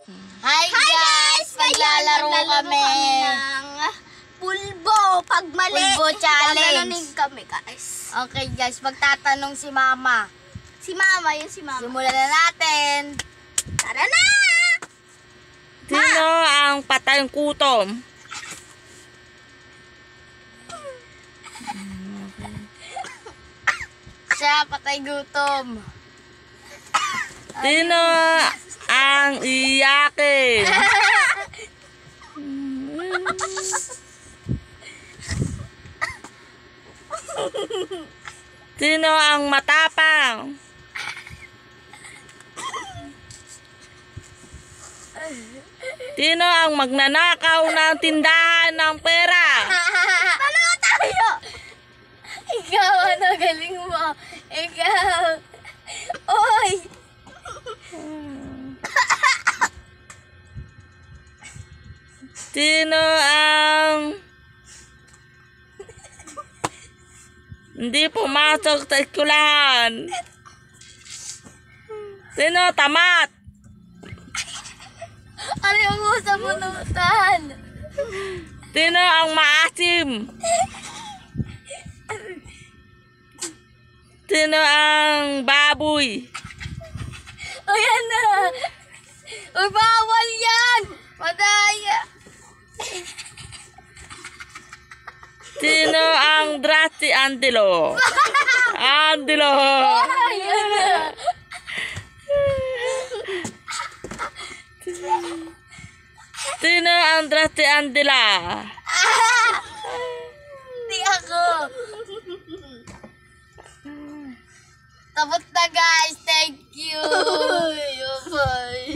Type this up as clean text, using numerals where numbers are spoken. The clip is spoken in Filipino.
Hi guys! Maglalaro kami ng pulbo. Pag mali, Pulbo challenge. gaganunin kami guys. Okay guys, magtatanong si Mama. Si Mama, yun si Mama. Simulan na natin. Tara na! Sino ang patayong gutom? Siya, patay gutom. Sino ang iyakin? Sino ang matapang? Sino ang magnanakaw ng tindahan ng pera? Dalawa tayo! Ikaw, ano galing mo? Ikaw. Oy! Sino ang hindi pumasok sa eskwelahan? Sino tamat? Ano yung usap mo nutan? Sino ang maasim? Sino ang baboy? O yan na. Uy, bawal yan. Madaya. Sino ang drasti Andilo? Andilo! Ayan na. Sino ang drasti Andila? Di ako. Tapos na guys. Thank you. Bye.